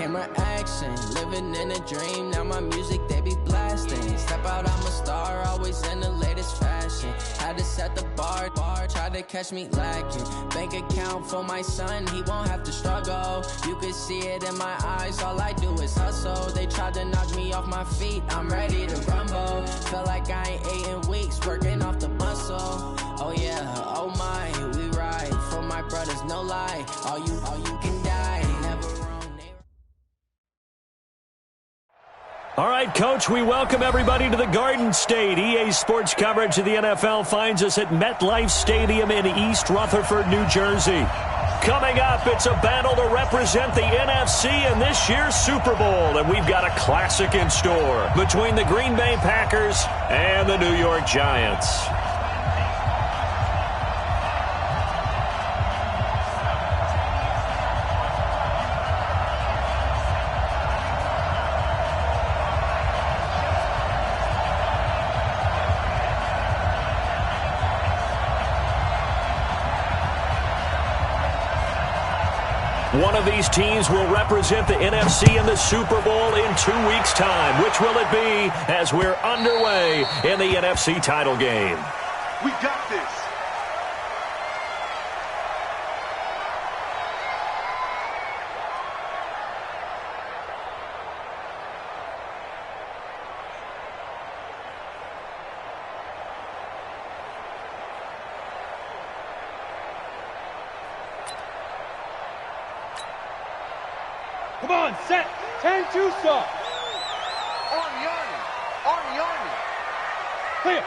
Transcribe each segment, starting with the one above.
camera action, living in a dream. Now my music, they be blasting. Step out, I'm a star, always in the latest fashion. Had to set the bar, try to catch me lacking. Bank account for my son, he won't have to struggle. You can see it in my eyes, all I do is hustle. They tried to knock me off my feet, I'm ready to rumble. Feel like I ain't ate in weeks, working off the muscle. Oh yeah, oh my, we ride for my brothers, no lie. All you can die, never wrong. All right, Coach, we welcome everybody to the Garden State. EA Sports coverage of the NFL finds us at MetLife Stadium in East Rutherford, New Jersey. Coming up, it's a battle to represent the NFC in this year's Super Bowl, and we've got a classic in store between the Green Bay Packers and the New York Giants. One of these teams will represent the NFC in the Super Bowl in 2 weeks' time. Which will it be as we're underway in the NFC title game? We got this. Come on, set. 10-2 soft. Arnie. Clear.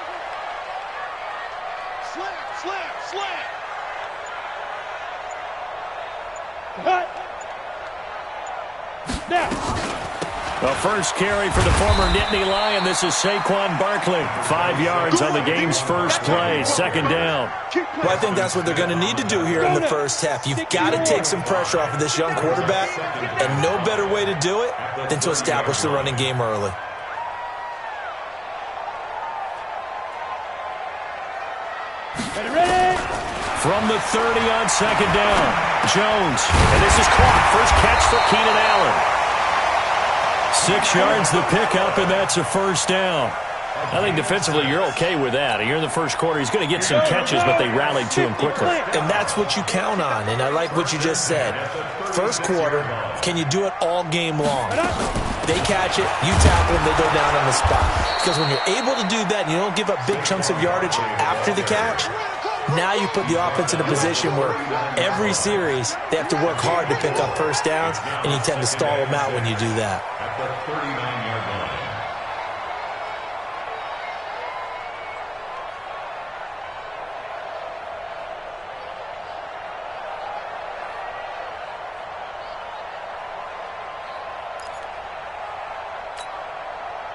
Slam. Cut. Now. The first carry for the former Nittany Lion. This is Saquon Barkley. 5 yards on the game's first play. Second down. Well, I think that's what they're going to need to do here in the first half. You've got to take some pressure off of this young quarterback, and no better way to do it than to establish the running game early. Ready? From the 30 on second down, Jones. And this is caught. First catch for Keenan Allen. 6 yards the pickup, and that's a first down. I think defensively you're okay with that. Here in the first quarter, he's going to get some catches, but they rallied to him quickly. And that's what you count on, and I like what you just said. First quarter, can you do it all game long? They catch it, you tackle them, they go down on the spot. Because when you're able to do that and you don't give up big chunks of yardage after the catch, now you put the offense in a position where every series they have to work hard to pick up first downs, and you tend to stall them out when you do that. At the 39-yard line.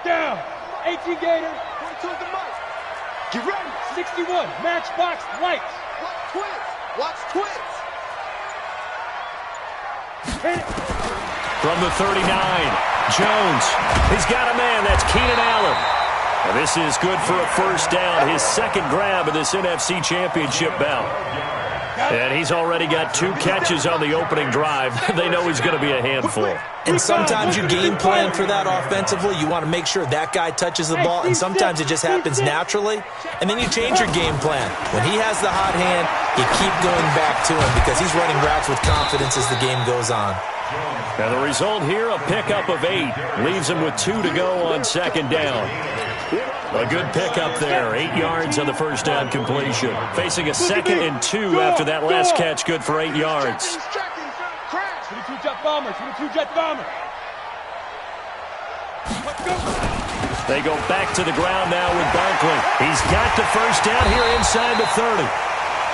Down. 18 Gator. 22 at the mic. Get ready. 61. Matchbox lights. Watch twins. Hit it. From the 39, Jones. He's got a man. That's Keenan Allen. And this is good for a first down. His second grab of this NFC Championship bout. And he's already got 2 catches on the opening drive. They know he's going to be a handful. And sometimes you game plan for that offensively. You want to make sure that guy touches the ball, and sometimes it just happens naturally. And then you change your game plan. When he has the hot hand, you keep going back to him because he's running routes with confidence as the game goes on. And the result here, a pickup of 8. Leaves him with 2 to go on second down. A good pickup there. 8 yards on the first down completion. Facing a 2nd and 2 after that last catch. Good for 8 yards. 22 jet bombers. 22 jet bombers. Let's go. They go back to the ground now with Barkley. He's got the first down here inside the 30.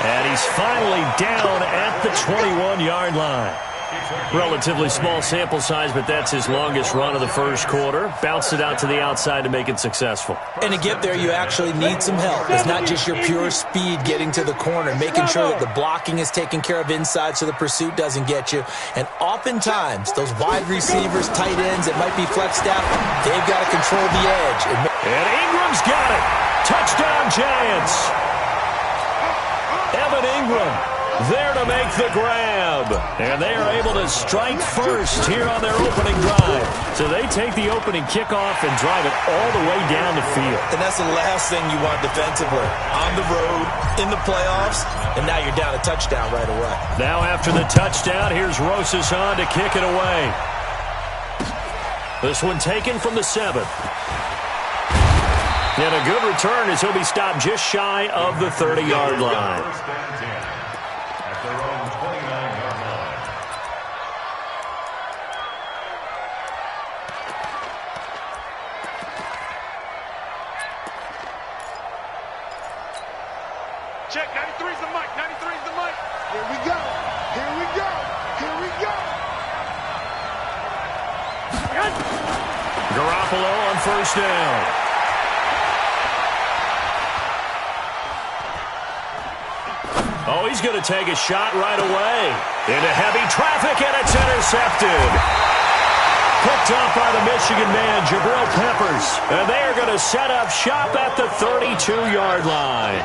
And he's finally down at the 21-yard line. Relatively small sample size, but that's his longest run of the first quarter. Bounced it out to the outside to make it successful. And to get there, you actually need some help. It's not just your pure speed getting to the corner, making sure that the blocking is taken care of inside so the pursuit doesn't get you. And oftentimes, those wide receivers, tight ends that might be flexed out, they've got to control the edge. And Ingram's got it. Touchdown, Giants. Evan Ingram there to make the grab. And they are able to strike first here on their opening drive. So they take the opening kickoff and drive it all the way down the field. And that's the last thing you want defensively. On the road, in the playoffs, and now you're down a touchdown right away. Now after the touchdown, here's Rosas on to kick it away. This one taken from the 7. And a good return as he'll be stopped just shy of the 30-yard line. First and 10 at their own 29-yard line. Check, 93's the mic, 93's the mic. Here we go, here we go, here we go. Garoppolo on first down. Oh, he's going to take a shot right away. Into heavy traffic, and it's intercepted. Picked up by the Michigan man, Jabril Peppers. And they are going to set up shop at the 32-yard line.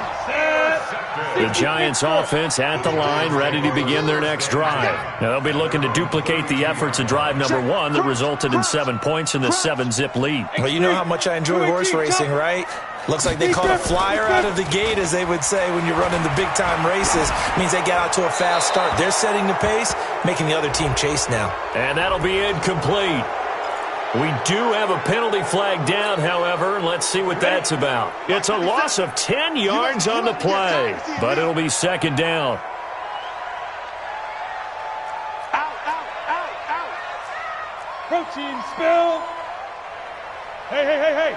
The Giants offense at the line, ready to begin their next drive. Now they'll be looking to duplicate the efforts of drive number 1 that resulted in 7 points in the 7-zip lead. Well, you know how much I enjoy horse racing, right? Looks like they caught a flyer out of the gate, as they would say when you're running the big-time races. Means they get out to a fast start. They're setting the pace, making the other team chase now. And that'll be incomplete. We do have a penalty flag down, however, and let's see what that's about. It's a loss of 10 yards on the play, but it'll be second down. Out, out, out, out. Protein spill. Hey, hey, hey, hey.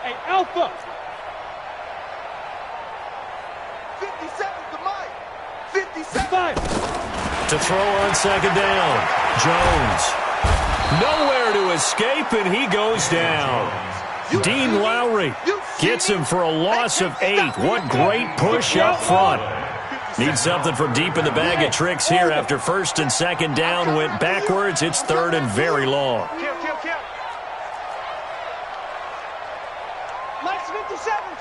Hey, Alpha. 57's the mic. 57. 5. To throw on second down, Jones. Nowhere to escape, and he goes down. Dean Lowry gets him for a loss of 8. What great push up front. Need something from deep in the bag of tricks here after first and second down went backwards. It's third and very long. Kill. Mike's 57.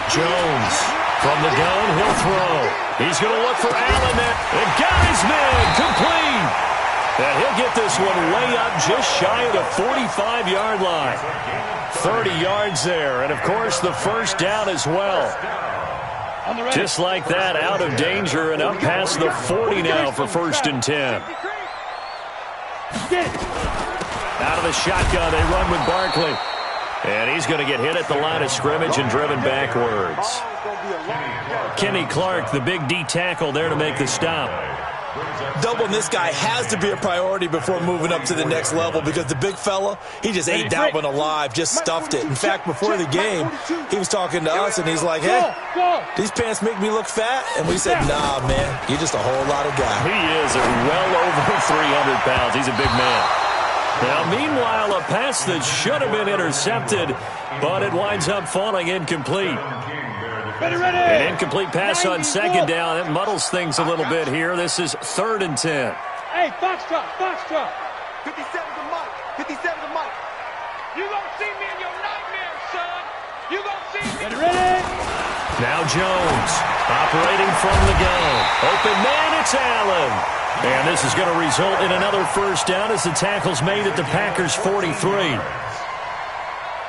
Jones from the gun, he'll throw. He's going to look for Allen there. And got his man complete. And he'll get this one way up just shy of the 45-yard line. 30 yards there. And, of course, the first down as well. Just like that, out of danger and up past the 40 now for first and 10. Out of the shotgun, they run with Barkley. And he's going to get hit at the line of scrimmage and driven backwards. Kenny Clark, the big D tackle there to make the stop. Doubling this guy has to be a priority before moving up to the next level, because the big fella, he just ate that one alive, just stuffed it. In fact, before the game, he was talking to us, and he's like, hey, these pants make me look fat. And we said, nah, man, you're just a whole lot of guy. He is well over 300 pounds. He's a big man. Now, meanwhile, a pass that should have been intercepted, but it winds up falling incomplete. An incomplete pass on second down. It muddles things a little bit here. This is third and 10. Hey, Foxtrot. 57's the mic. 57's the mic. You gonna see me in your nightmares, son. You gonna see me. Ready? Now Jones operating from the gun. Open man, it's Allen. And this is going to result in another first down as the tackle's made at the Packers' 43.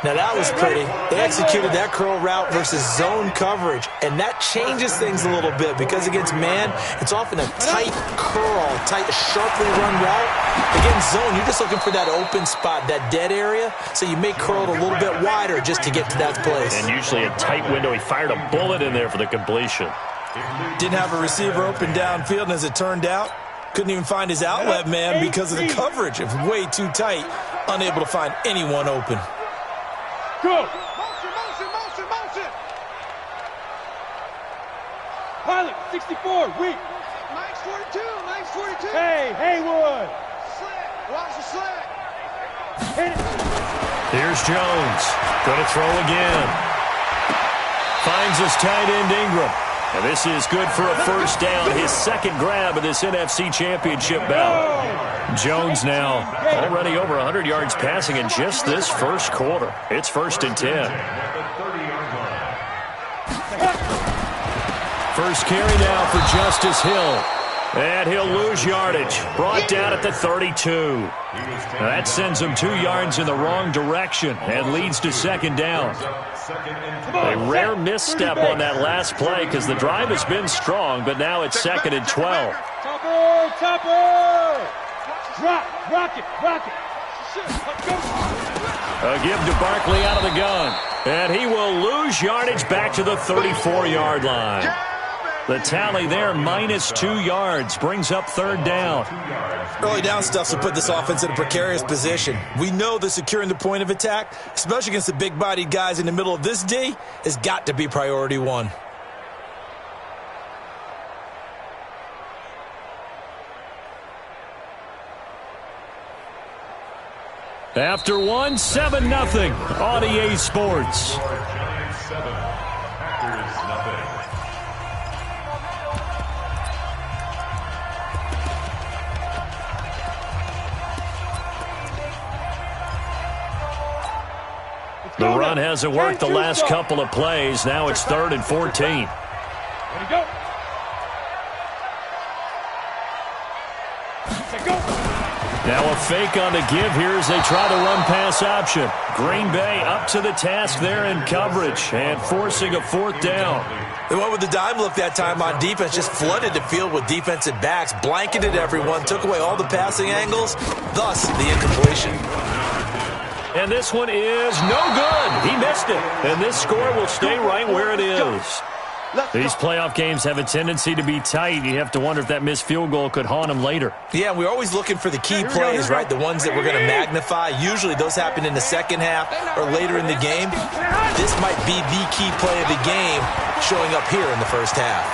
Now that was pretty. They executed that curl route versus zone coverage, and that changes things a little bit because against man, it's often a tight curl, tight, sharply run route. Against zone, you're just looking for that open spot, that dead area, so you may curl it a little bit wider just to get to that place. And usually a tight window. He fired a bullet in there for the completion. Didn't have a receiver open downfield, and as it turned out, couldn't even find his outlet man because of the coverage. It was way too tight, unable to find anyone open. Go! Motion! Pilot, 64, weak. Mike's 42. Hey, Haywood. Slick, watch the slick. Hit it. Here's Jones. Going to throw again. Finds his tight end Ingram. And this is good for a first down, his second grab of this NFC Championship bout. Jones now already over 100 yards passing in just this first quarter. It's 1st and 10. First carry now for Justice Hill. And he'll lose yardage. Brought down at the 32. That sends him 2 yards in the wrong direction and leads to second down. A rare misstep on that last play because the drive has been strong, but now it's 2nd and 12. Topper! Rock it. A give to Barkley out of the gun. And he will lose yardage back to the 34-yard line. The tally there, -2 yards, brings up 3rd down. Early down stuff will put this offense in a precarious position. We know that securing the point of attack, especially against the big-bodied guys in the middle of this D, has got to be priority one. After one, 7-0 on EA Sports. The run hasn't worked the last couple of plays. Now it's 3rd and 14. There you go. Now a fake on the give here as they try the run-pass option. Green Bay up to the task there in coverage and forcing a 4th down. They went with the dime look that time on defense, just flooded the field with defensive backs, blanketed everyone, took away all the passing angles, thus the incompletion. And this one is no good. He missed it. And this score will stay right where it is. These playoff games have a tendency to be tight. You have to wonder if that missed field goal could haunt them later. Yeah, we're always looking for the key plays, right? The ones that we're going to magnify. Usually those happen in the second half or later in the game. This might be the key play of the game showing up here in the first half.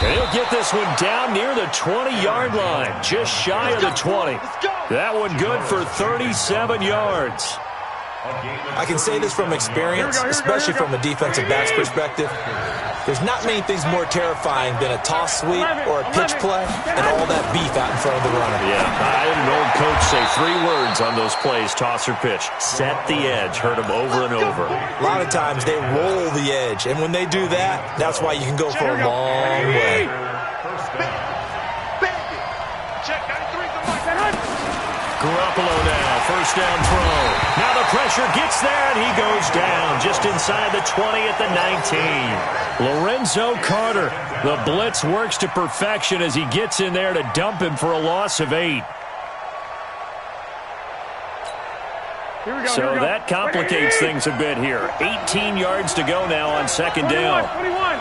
And he'll get this one down near the 20-yard line, just shy of the 20. That one good for 37 yards. I can say this from experience, especially from a defensive back's perspective. There's not many things more terrifying than a toss sweep or a pitch play and all that beef out in front of the runner. Yeah, I had an old coach say 3 words on those plays, toss or pitch. Set the edge. Heard them over and over. A lot of times they roll the edge, and when they do that, that's why you can go for a long way. Garoppolo now, first down throw. Now the pressure gets there, and he goes down just inside the 20 at the 19. Lorenzo Carter, the blitz works to perfection as he gets in there to dump him for a loss of 8. So that complicates things a bit here. 18 yards to go now on second down. 21.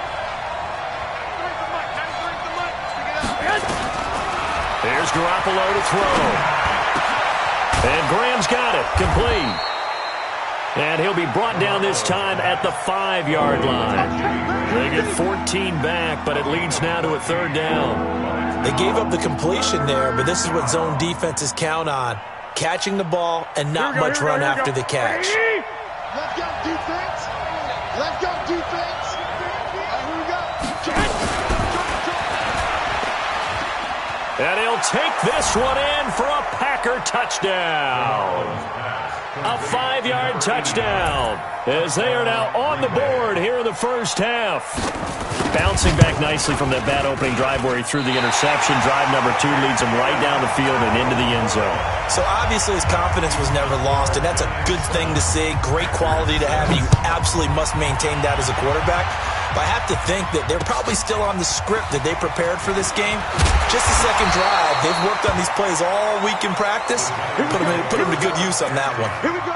There's Garoppolo to throw. And Graham's got it. Complete. And he'll be brought down this time at the 5-yard line. They get 14 back, but it leads now to a 3rd down. They gave up the completion there, but this is what zone defenses count on. Catching the ball and not much run after the catch. Let's go, defense. Let's go, defense. Here we go. And he'll take this one in for a Packer touchdown. A 5-yard touchdown as they are now on the board here in the first half. Bouncing back nicely from that bad opening drive where he threw the interception. Drive number 2 leads him right down the field and into the end zone. So obviously his confidence was never lost, and that's a good thing to see. Great quality to have. You absolutely must maintain that as a quarterback. But I have to think that they're probably still on the script that they prepared for this game. Just the second drive. They've worked on these plays all week in practice. Put them to good use on that one. Here we go.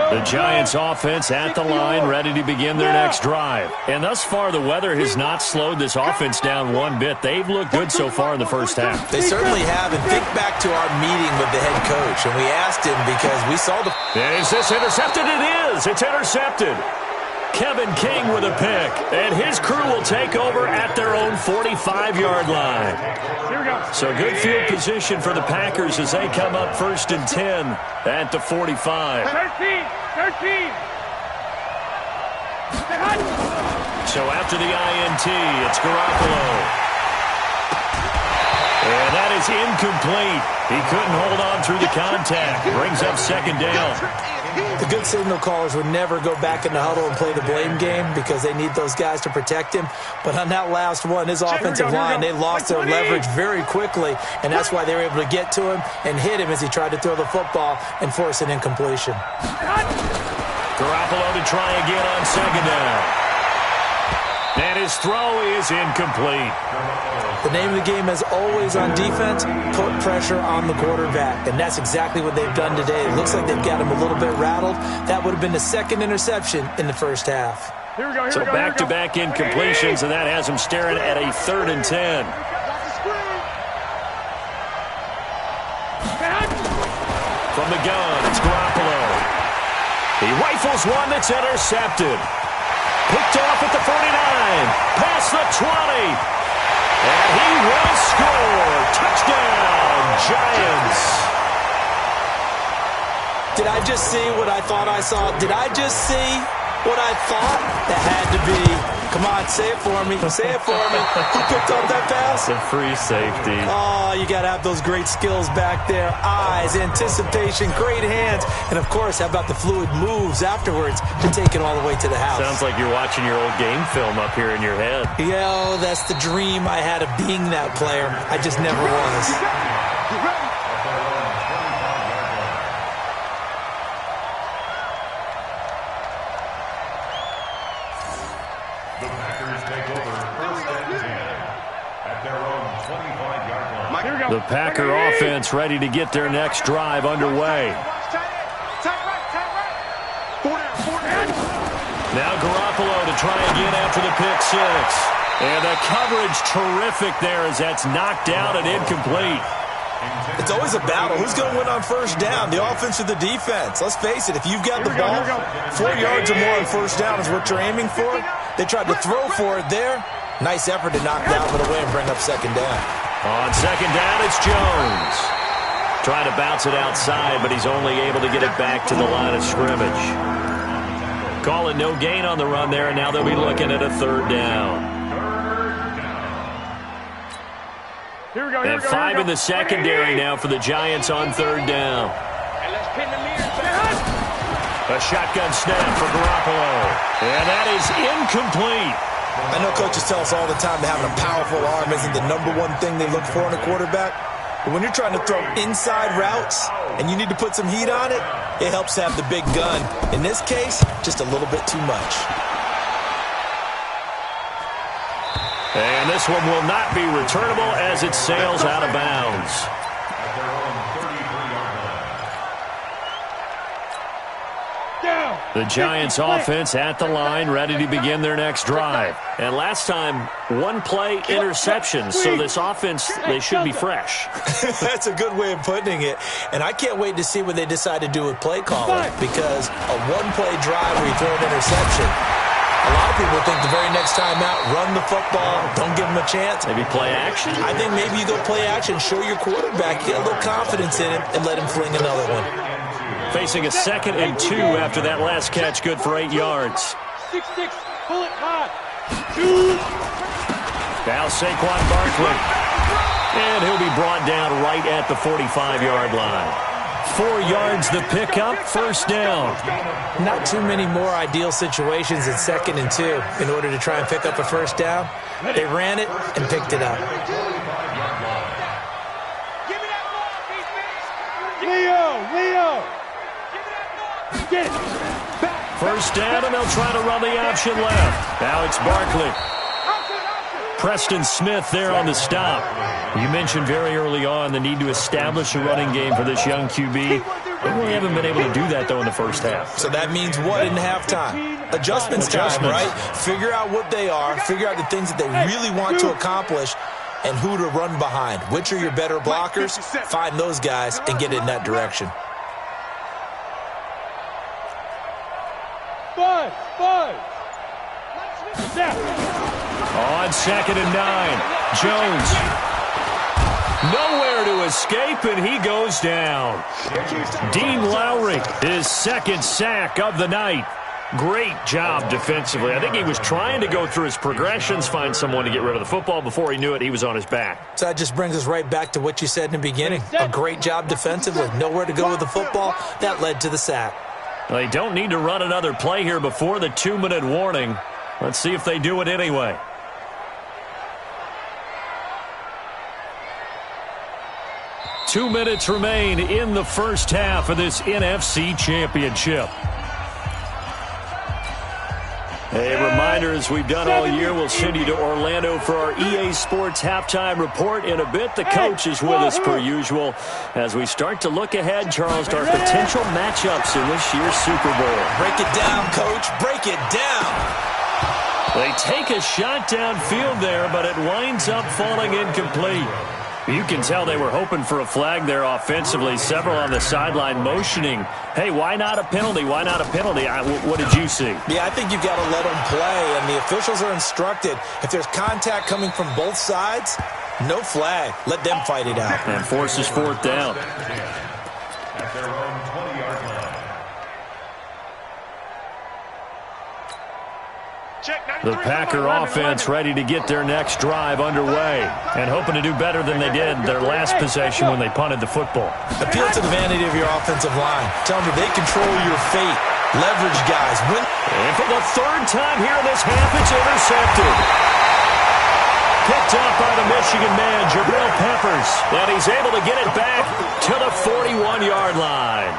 The Giants offense at the line, ready to begin their next drive. And thus far, the weather has not slowed this offense down one bit. They've looked good so far in the first half. They certainly have. And think back to our meeting with the head coach. And we asked him because we saw the... Is this intercepted? It is. It's intercepted. Kevin King with a pick, and his crew will take over at their own 45-yard line. Here we go. So good field position for the Packers as they come up 1st and 10 at the 45. 13. So after the INT, it's Garoppolo. And that is incomplete. He couldn't hold on through the contact. Brings up 2nd down. The good signal callers would never go back in the huddle and play the blame game because they need those guys to protect him. But on that last one, his offensive line, they lost their leverage very quickly, and that's why they were able to get to him and hit him as he tried to throw the football and force an incompletion. Garoppolo to try again on 2nd down. And his throw is incomplete. The name of the game is always on defense, put pressure on the quarterback. And that's exactly what they've done today. It looks like they've got him a little bit rattled. That would have been the 2nd interception in the first half. So back-to-back incompletions, and that has him staring at a 3rd and 10. From the gun, it's Garoppolo. He rifles one that's intercepted. Picked off at the 49, past the 20, and he will score. Touchdown, Giants. Did I just see what I thought I saw? Did I just see what I thought? That had to be. Come on, say it for me. Say it for me. Who picked up that pass? The free safety. Oh, you got to have those great skills back there. Eyes, anticipation, great hands. And, of course, how about the fluid moves afterwards to take it all the way to the house? Sounds like you're watching your old game film up here in your head. Yo, that's the dream I had of being that player. I just never was. The Packer offense ready to get their next drive underway. Now Garoppolo to try again after the pick 6. And the coverage terrific there as that's knocked out and incomplete. It's always a battle. Who's going to win on 1st down, the offense or the defense? Let's face it, if you've got the ball, 4 yards or more on 1st down is what you're aiming for. They tried to throw for it there. Nice effort to knock that one away and bring up 2nd down. On 2nd down, it's Jones. Trying to bounce it outside, but he's only able to get it back to the line of scrimmage. Call it no gain on the run there, and now they'll be looking at a 3rd down. And 5 in the secondary now for the Giants on 3rd down. A shotgun snap for Garoppolo. And that is incomplete. I know coaches tell us all the time that having a powerful arm isn't the #1 thing they look for in a quarterback. But when you're trying to throw inside routes and you need to put some heat on it, it helps to have the big gun. In this case, just a little bit too much. And this one will not be returnable as it sails out of bounds. The Giants offense at the line, ready to begin their next drive. And last time, 1-play interception, so this offense, they should be fresh. That's a good way of putting it. And I can't wait to see what they decide to do with play calling, because a 1-play drive where you throw an interception, a lot of people think the very next time out, run the football, don't give them a chance. Maybe play action? I think maybe you go play action, show your quarterback, get a little confidence in him, and let him fling another one. Facing a 2nd and 2 after that last catch, good for 8 yards. 6-6, pull it hard. Now Saquon Barkley. And he'll be brought down right at the 45-yard line. 4 yards the pickup, 1st down. Not too many more ideal situations in 2nd and 2 in order to try and pick up a 1st down. They ran it and picked it up. Leo! Get it! 1st down, and they'll try to run the option left. Now it's Barkley. Preston Smith there on the stop. You mentioned very early on the need to establish a running game for this young QB. They really haven't been able to do that, though, in the first half. So that means what in halftime? Adjustments time, right? Figure out what they are, figure out the things that they really want to accomplish, and who to run behind. Which are your better blockers? Find those guys and get in that direction. Buzz! On 2nd and 9, Jones. Nowhere to escape, and he goes down. Dean Lowry, his 2nd sack of the night. Great job defensively. I think he was trying to go through his progressions, find someone to get rid of the football. Before he knew it, he was on his back. So that just brings us right back to what you said in the beginning. A great job defensively. Nowhere to go with the football. That led to the sack. They don't need to run another play here before the 2-minute warning. Let's see if they do it anyway. Two minutes remain in the first half of this NFC Championship. A reminder, as we've done all year, we'll send you to Orlando for our EA Sports halftime report in a bit. The coach is with us per usual as we start to look ahead, Charles, to our potential matchups in this year's Super Bowl. Break it down, Coach. Break it down. They take a shot downfield there, but it winds up falling incomplete. You can tell they were hoping for a flag there offensively. Several on the sideline motioning, hey, why not a penalty? Why not a penalty? What did you see? Yeah, I think you've got to let them play, and the officials are instructed. If there's contact coming from both sides, no flag. Let them fight it out. And forces 4th down. At their own 20-yard line. The Packer offense ready to get their next drive underway and hoping to do better than they did their last possession when they punted the football. Appeal to the vanity of your offensive line. Tell them they control your fate. Leverage guys. Win. And for the 3rd time here in this half, it's intercepted. Picked up by the Michigan man, Jabril Peppers. And he's able to get it back to the 41-yard line.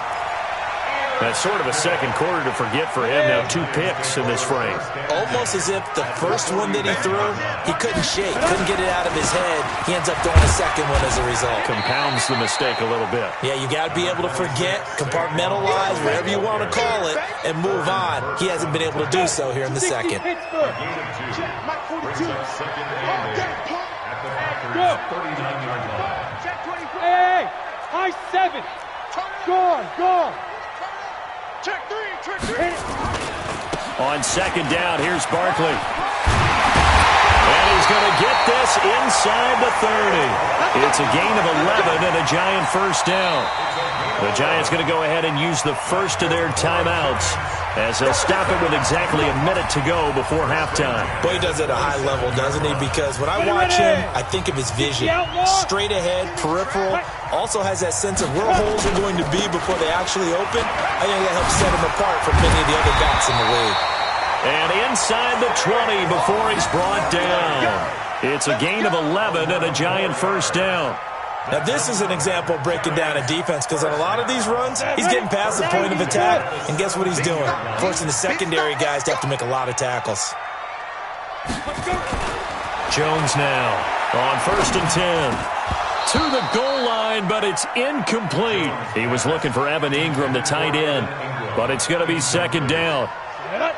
That's sort of a second quarter to forget for him. Now 2 picks in this frame. Almost as if the first one that he threw, he couldn't shake, couldn't get it out of his head. He ends up throwing a second one as a result. Compounds the mistake a little bit. Yeah, you got to be able to forget, compartmentalize, whatever you want to call it, and move on. He hasn't been able to do so here in the second. Brings up 2nd and 8 at the Packers' 39-yard line. Hey, high 7. Go. Check 3. On 2nd down, here's Barkley. And he's going to get this inside the 30. It's a gain of 11 and a Giant 1st down. The Giants going to go ahead and use the first of their timeouts as they'll stop it with exactly a minute to go before halftime. Boy, he does it at a high level, doesn't he? Because when I watch him, I think of his vision. Straight ahead, peripheral. Also has that sense of where holes are going to be before they actually open. I think that helps set him apart from many of the other backs in the league. And inside the 20 before he's brought down. It's a gain of 11 and a Giant 1st down. Now, this is an example of breaking down a defense because on a lot of these runs, he's getting past the point of attack, and guess what he's doing? Forcing the secondary guys to have to make a lot of tackles. Jones now on 1st and 10. To the goal line, but it's incomplete. He was looking for Evan Ingram, the tight end, but it's going to be 2nd down.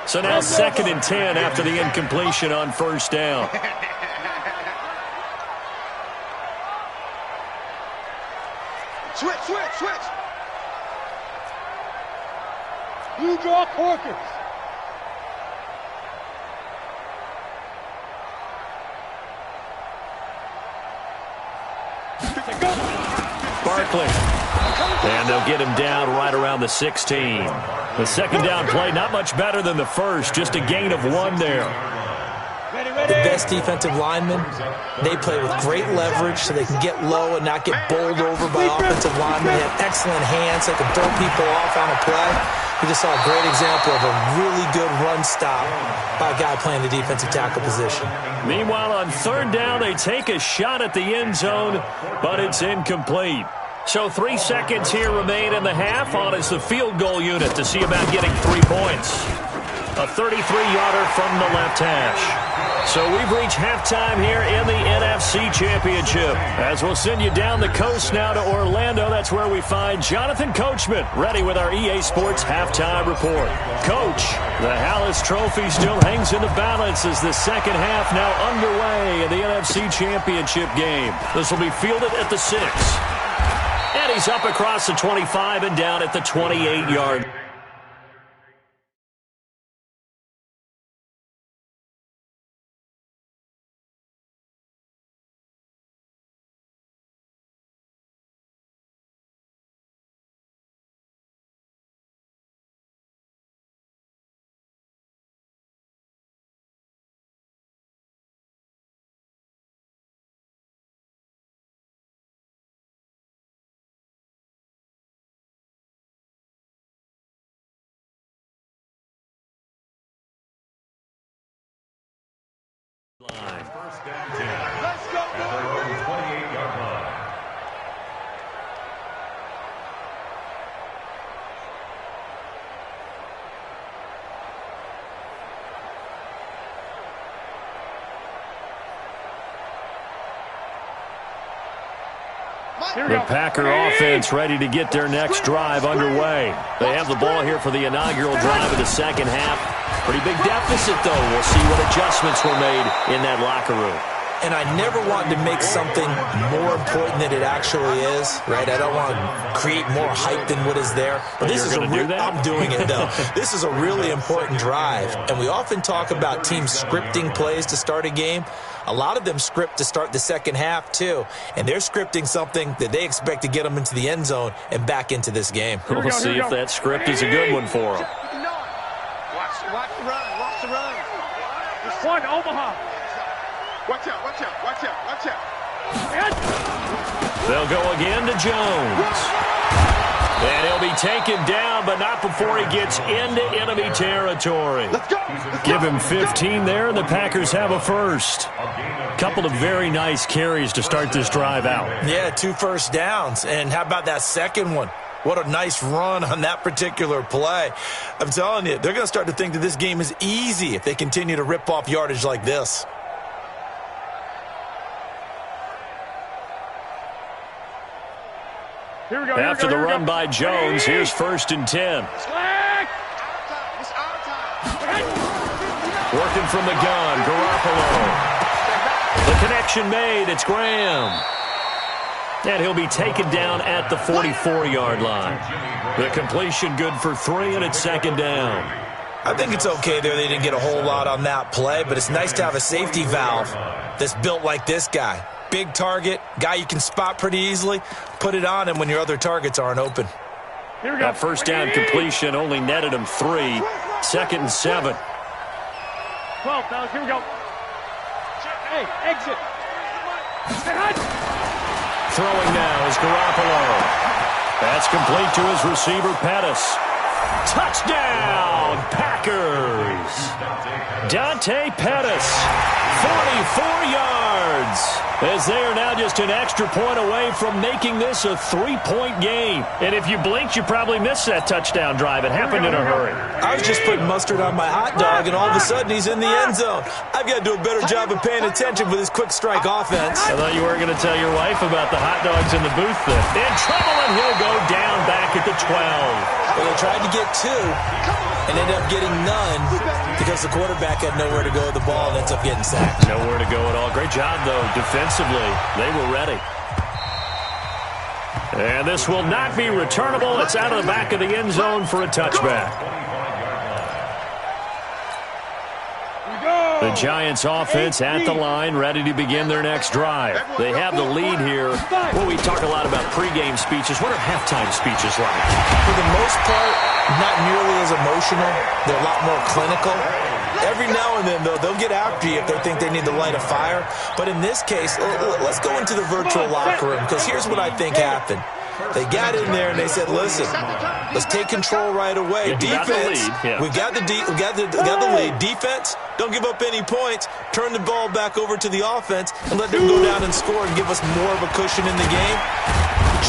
So now 2nd and 10 after the incompletion on 1st down. Switch. You draw corkers. Barkley. And they'll get him down right around the 16. The 2nd down play, not much better than the first, just a gain of 1 there. The best defensive linemen, they play with great leverage so they can get low and not get bowled over by offensive linemen. They have excellent hands. They can throw people off on a play. We just saw a great example of a really good run stop by a guy playing the defensive tackle position. Meanwhile, on 3rd down, they take a shot at the end zone, but it's incomplete. So 3 seconds here remain in the half. On is the field goal unit to see about getting 3 points. A 33-yarder from the left hash. So we've reached halftime here in the NFC Championship. As we'll send you down the coast now to Orlando, that's where we find Jonathan Coachman, ready with our EA Sports halftime report. Coach, the Hallis Trophy still hangs in the balance as the second half now underway in the NFC Championship game. This will be fielded at the 6. And he's up across the 25 and down at the 28-yard First down 10. Let's go, boys. At their own 28-yard line. The Packer offense ready to get their next drive underway. They have the ball here for the inaugural drive of the second half. Pretty big deficit, though. We'll see what adjustments were made in that locker room. And I never want to make something more important than it actually is, right? I don't want to create more hype than what is there. But this is I'm doing it, though. This is a really important drive. And we often talk about teams scripting plays to start a game. A lot of them script to start the second half, too. And they're scripting something that they expect to get them into the end zone and back into this game. We'll see if that script is a good one for them. Watch the run. Watch the run. This one, Omaha. Watch out, watch out, watch out, watch out. They'll go again to Jones. And he'll be taken down, but not before he gets into enemy territory. Let's go. Give him 15 there, and the Packers have a first. Couple of very nice carries to start this drive out. Yeah, 2 first downs. And how about that second one? What a nice run on that particular play. I'm telling you, they're going to start to think that this game is easy if they continue to rip off yardage like this. After the run by Jones, here's 1st and 10. Working from the gun, Garoppolo. The connection made, it's Graham. And he'll be taken down at the 44-yard line. The completion good for 3, and it's 2nd down. I think it's okay there. They didn't get a whole lot on that play, but it's nice to have a safety valve that's built like this guy. Big target, guy you can spot pretty easily. Put it on him when your other targets aren't open. Here we go. That first down completion only netted him 3. 2nd and 7. 12, fellas, here we go. Hey, exit. Throwing now is Garoppolo. That's complete to his receiver, Pettis. Touchdown, Packers. Dante Pettis, 44 yards. As they are now just an extra point away from making this a 3-point game. And if you blinked, you probably missed that touchdown drive. It happened in a hurry. I was just putting mustard on my hot dog, and all of a sudden he's in the end zone. I've got to do a better job of paying attention with this quick strike offense. I thought you were going to tell your wife about the hot dogs in the booth then. In trouble, and he'll go down back at the 12. Well, they tried to get 2 and ended up getting none because the quarterback had nowhere to go with the ball and ends up getting sacked. Nowhere to go at all. Great job, though, defensively. They were ready. And this will not be returnable. It's out of the back of the end zone for a touchback. The Giants offense at the line, ready to begin their next drive. They have the lead here. Well, we talk a lot about pregame speeches. What are halftime speeches like? For the most part, not nearly as emotional. They're a lot more clinical. Every now and then, though, they'll get after you if they think they need to light a fire. But in this case, let's go into the virtual locker room, because here's what I think happened. They got in there and they said, listen, let's take control right away. Defense, we got the lead. Defense, don't give up any points. Turn the ball back over to the offense and let them go down and score and give us more of a cushion in the game.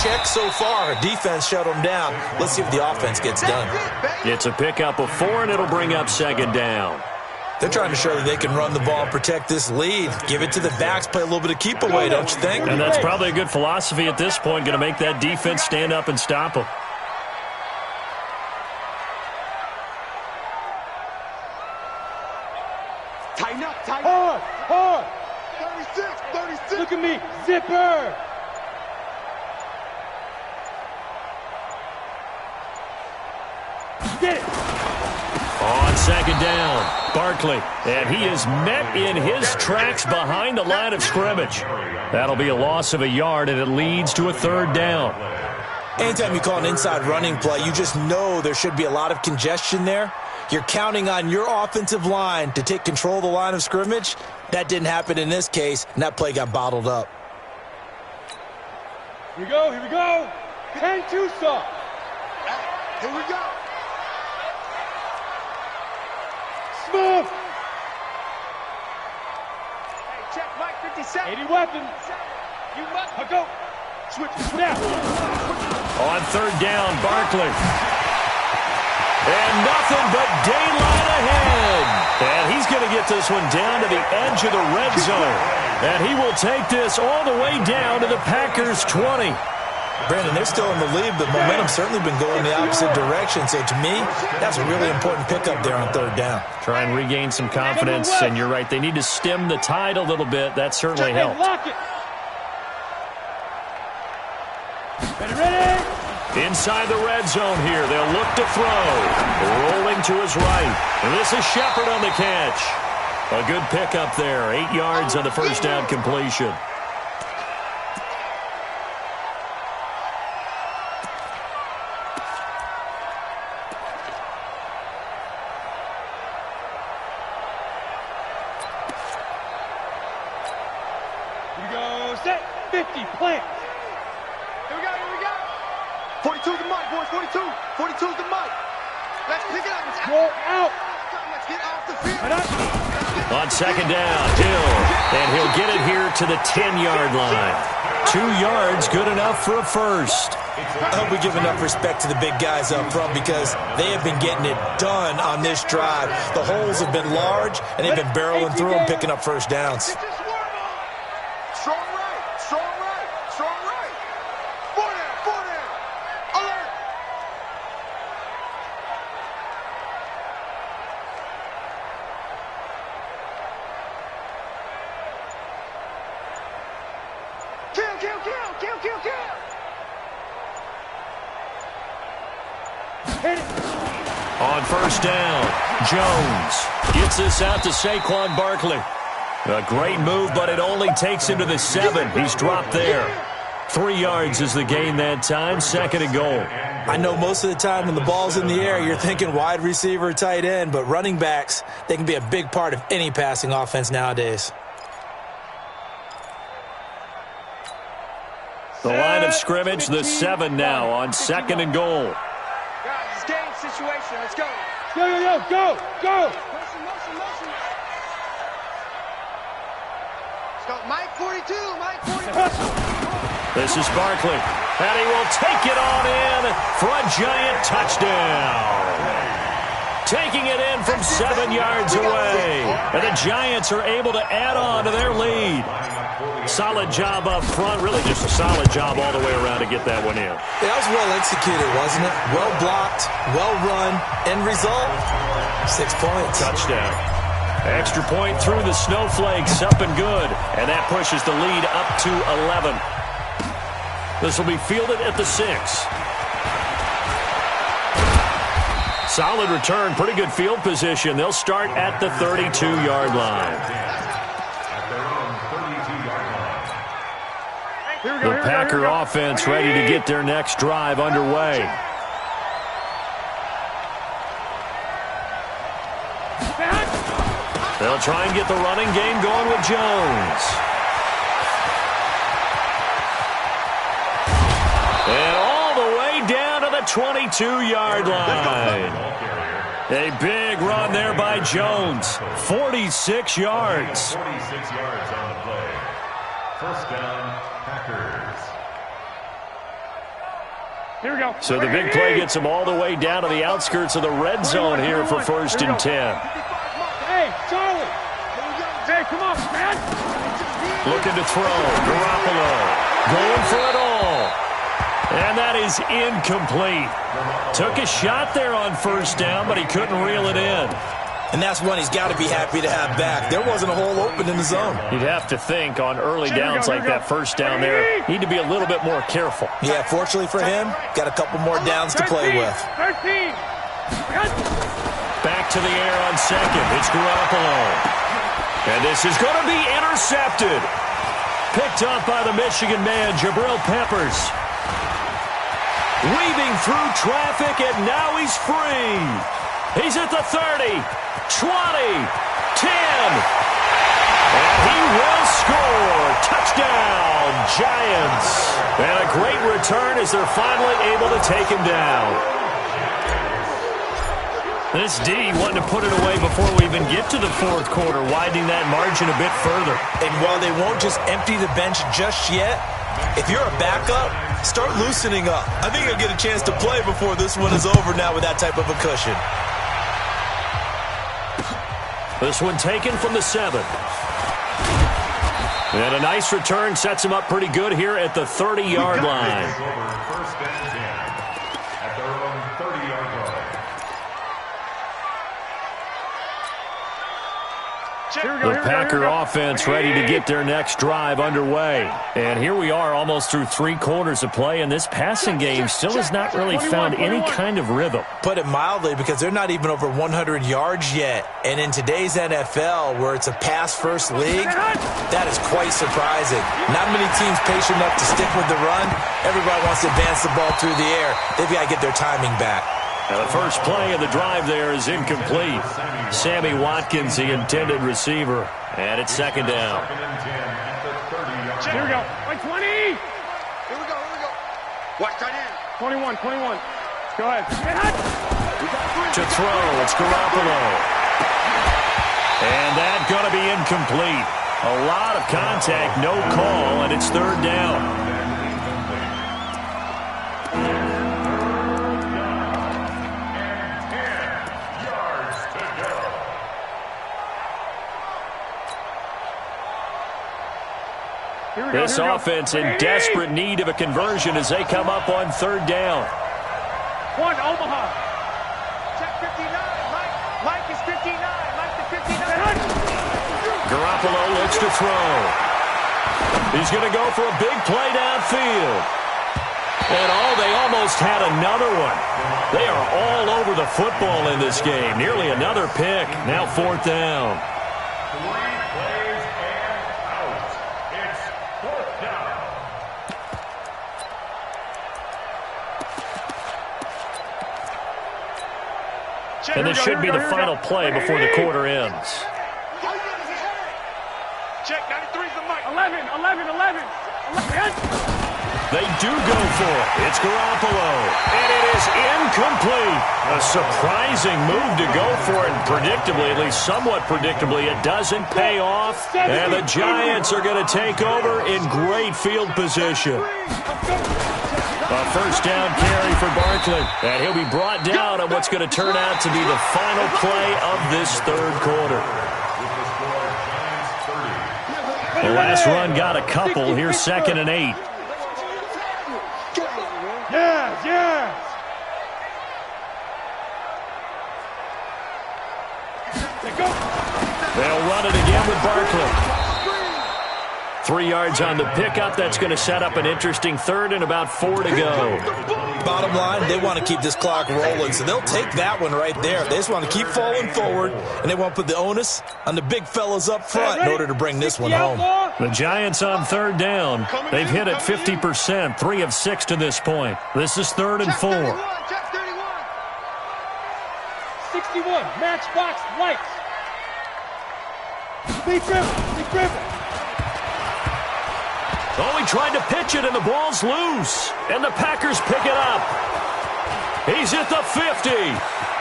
Check so far. Defense shut them down. Let's see if the offense gets done. It's a pickup of 4, and it'll bring up 2nd down. They're trying to show that they can run the ball and protect this lead. Give it to the backs, play a little bit of keep away, don't you think? And that's probably a good philosophy at this point, going to make that defense stand up and stop them. Tighten up, tighten up. Hard. 36. Look at me. Zipper. Get it. On 2nd down, Barkley, and he is met in his tracks behind the line of scrimmage. That'll be a loss of a yard, and it leads to a 3rd down. Anytime you call an inside running play, you just know there should be a lot of congestion there. You're counting on your offensive line to take control of the line of scrimmage. That didn't happen in this case, and that play got bottled up. Here we go, here we go. 10-2 stop. Here we go. Smooth. 80 weapons. You must go. Switch now. On third down, Barkley. And nothing but daylight ahead. And he's going to get this one down to the edge of the red zone. And he will take this all the way down to the Packers' 20. Brandon, they're still in the lead, but momentum's certainly been going the opposite direction. So to me, that's a really important pickup there on third down. Try and regain some confidence, and you're right. They need to stem the tide a little bit. That certainly helped. Ready? Inside the red zone here. They'll look to throw. Rolling to his right. And this is Shepard on the catch. A good pickup there. 8 yards on the first down completion. Here we go. Set. 50. Plant. Here we go. 42's the mic, boys. 42. 42's the mic. Let's pick it up. Roll out. Let's get off the field. On second down, Hill. And he'll get it here to the 10-yard line. 2 yards, good enough for a first. I hope we give enough respect to the big guys up front because they have been getting it done on this drive. The holes have been large, and they've been barreling through them, picking up first downs. Strong right. Strong right. Strong right. 4 down. Alert. Kill. Hit it. On first down, Jones gets this out to Saquon Barkley. A great move, but it only takes him to the 7. He's dropped there. 3 yards is the gain that time, second and goal. I know most of the time when the ball's in the air, you're thinking wide receiver, tight end, but running backs, they can be a big part of any passing offense nowadays. The line of scrimmage, the 7 now on second and goal. Guys, it's game situation. Let's go. Go. Motion. Let's go. Mike 42. This is Barkley, and he will take it on in for a giant touchdown. Taking it in from 7 yards away, and the Giants are able to add on to their lead. Solid job up front, really just a solid job all the way around to get that one in. That was well executed, wasn't it? Well blocked, well run, end result, 6 points. Touchdown. Extra point through the snowflakes, up and good. And that pushes the lead up to 11. This will be fielded at the 6. Solid return, pretty good field position. They'll start at the 32-yard line. The Packer offense ready to get their next drive underway. They'll try and get the running game going with Jones. And all the way down to the 22-yard line. A big run there by Jones. 46 yards. 46 yards on the play. First down, Packers. Here we go. So the big play gets them all the way down to the outskirts of the red zone here for first and 10. Hey, Charlie. Hey, come on, man. Looking to throw. Garoppolo going for it all. And that is incomplete. Took a shot there on first down, but he couldn't reel it in. And that's one he's got to be happy to have back. There wasn't a hole open in the zone. You'd have to think on early downs like that first down there, need to be a little bit more careful. Yeah, fortunately for him, got a couple more downs to play with. 13. Back to the air on second. It's Garoppolo. And this is going to be intercepted. Picked up by the Michigan man, Jabril Peppers. Weaving through traffic, and now he's free. He's at the 30, 20, 10. And he will score. Touchdown, Giants. And a great return as they're finally able to take him down. This D wanting to put it away before we even get to the fourth quarter, widening that margin a bit further. And while they won't just empty the bench just yet, if you're a backup, start loosening up. I think you'll get a chance to play before this one is over now with that type of a cushion. This one taken from the 7. And a nice return sets him up pretty good here at the 30-yard line. First and 10 at their own 30-yard line. The Packer offense ready to get their next drive underway. And here we are almost through 3 quarters of play, and this passing game still has not really found any kind of rhythm. Put it mildly, because they're not even over 100 yards yet. And in today's NFL, where it's a pass-first league, that is quite surprising. Not many teams patient enough to stick with the run. Everybody wants to advance the ball through the air. They've got to get their timing back. Now the first play of the drive there is incomplete. Sammy Watkins, the intended receiver. And it's second down. Here we go. 20. Here we go. Watch tight end. 21. Go ahead. To throw, it's Garoppolo. And that's going to be incomplete. A lot of contact, no call, and it's third down. This offense in desperate need of a conversion as they come up on third down. One, Omaha. Check 59. Mike is 59. Mike the 59. Garoppolo looks to throw. He's going to go for a big play downfield. And they almost had another one. They are all over the football in this game. Nearly another pick. Now fourth down. 3 plays and out. It's fourth down. And this should be the final play before the quarter ends. Check 93's the mic. 11. They do go for it. It's Garoppolo. And it is incomplete. A surprising move to go for it. And predictably, at least somewhat predictably, it doesn't pay off. And the Giants are going to take over in great field position. A first down carry for Barkley. And he'll be brought down on what's going to turn out to be the final play of this third quarter. The last run got a couple. Here's 2nd and 8. Yeah. They'll run it again with Barkley. 3 yards on the pickup. That's going to set up an interesting third and about 4 to go. Bottom line, they want to keep this clock rolling, so they'll take that one right there. They just want to keep falling forward, and they want to put the onus on the big fellas up front in order to bring this one home. The Giants on third down. They've hit it 50%, 3 of 6 to this point. This is 3rd and 4. Check 31. 61. Matchbox lights. Big dribble. Oh, he tried to pitch it, and the ball's loose. And the Packers pick it up. He's at the 50,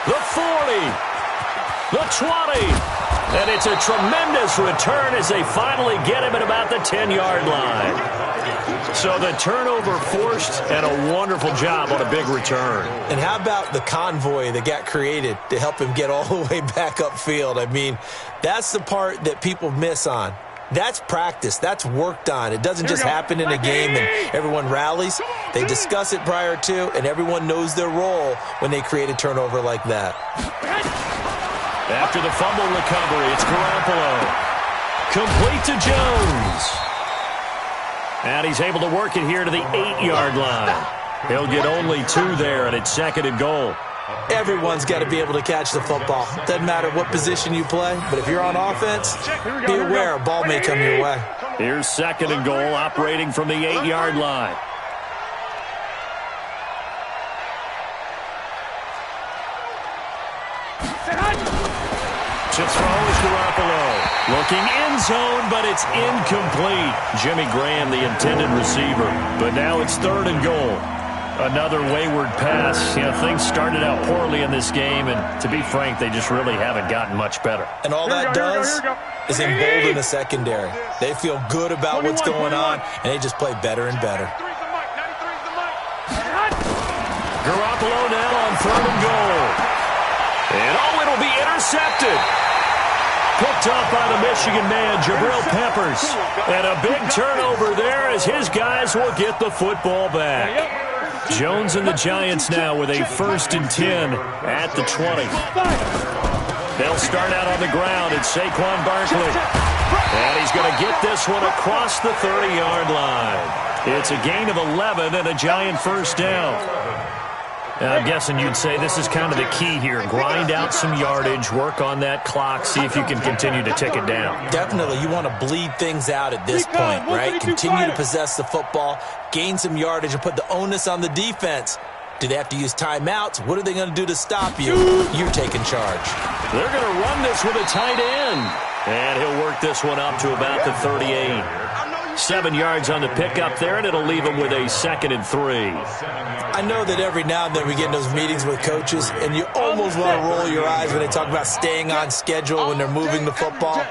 the 40, the 20. And it's a tremendous return as they finally get him at about the 10-yard line. So the turnover forced, and a wonderful job on a big return. And how about the convoy that got created to help him get all the way back upfield? I mean, that's the part that people miss on. That's practice. That's worked on. It doesn't just happen in a game and everyone rallies. They discuss it prior to, and everyone knows their role when they create a turnover like that. After the fumble recovery, it's Garoppolo. Complete to Jones. And he's able to work it here to the 8-yard line. He'll get only 2 there, and it's 2nd and goal. Everyone's got to be able to catch the football. Doesn't matter what position you play, but if you're on offense, be aware a ball may come your way. Here's 2nd and goal, operating from the 8-yard line. To throw is Garoppolo. Looking in zone, but it's incomplete. Jimmy Graham, the intended receiver. But now it's 3rd and goal. Another wayward pass. You know, things started out poorly in this game, and to be frank, they just really haven't gotten much better. And all that does is embolden the secondary. They feel good about what's going on, and they just play better and better. Garoppolo now on 3rd and goal. And it'll be intercepted. Picked off by the Michigan man, Jabril Peppers. And a big turnover there as his guys will get the football back. Jones and the Giants now with a 1st and 10 at the 20. They'll start out on the ground. It's Saquon Barkley. And he's going to get this one across the 30-yard line. It's a gain of 11 and a Giant 1st down. I'm guessing you'd say this is kind of the key here. Grind out some yardage, work on that clock, see if you can continue to tick it down. Definitely. You want to bleed things out at this point, right? Continue to possess the football, gain some yardage, and put the onus on the defense. Do they have to use timeouts? What are they going to do to stop you? You're taking charge. They're going to run this with a tight end. And he'll work this one up to about the 38. 7 yards on the pickup there, and it'll leave him with a 2nd and 3. I know that every now and then we get in those meetings with coaches, and you almost want to roll your eyes when they talk about staying on schedule when they're moving the football.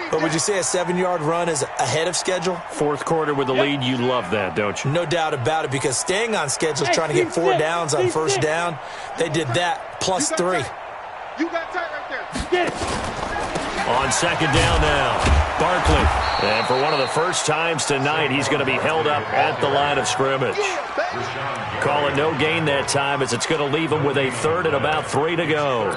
But would you say a 7-yard run is ahead of schedule? 4th quarter with the lead, you love that, don't you? No doubt about it, because staying on schedule is trying to get 4 downs on 1st down. They did that plus 3. You got tight right there. Get it. On 2nd down now, Barkley. And for one of the first times tonight, he's going to be held up at the line of scrimmage. Call it no gain that time as it's going to leave him with a 3rd and about 3 to go.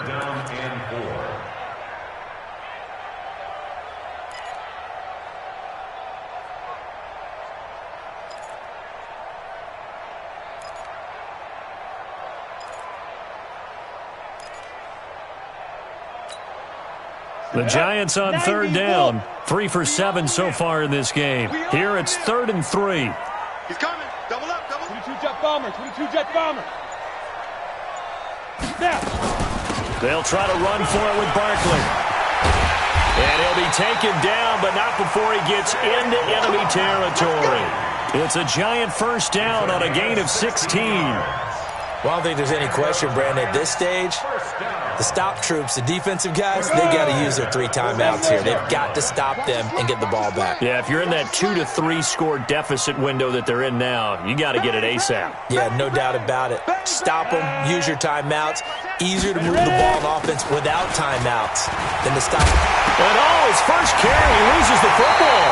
The Giants on 3rd down. 3 for 7 so far in this game. Here it's 3rd and 3. He's coming. Double up, double. 22 jet bomber, 22 jet bomber. Now. They'll try to run for it with Barkley. And he'll be taken down, but not before he gets into enemy territory. It's a Giant 1st down on a gain of 16. Well, I don't think there's any question, Brandon, at this stage, the stop troops, the defensive guys, they got to use their 3 timeouts here. They've got to stop them and get the ball back. Yeah, if you're in that 2 to 3 score deficit window that they're in now, you got to get it ASAP. Yeah, no doubt about it. Stop them, use your timeouts. Easier to move the ball on offense without timeouts than to stop. And his first carry, he loses the football.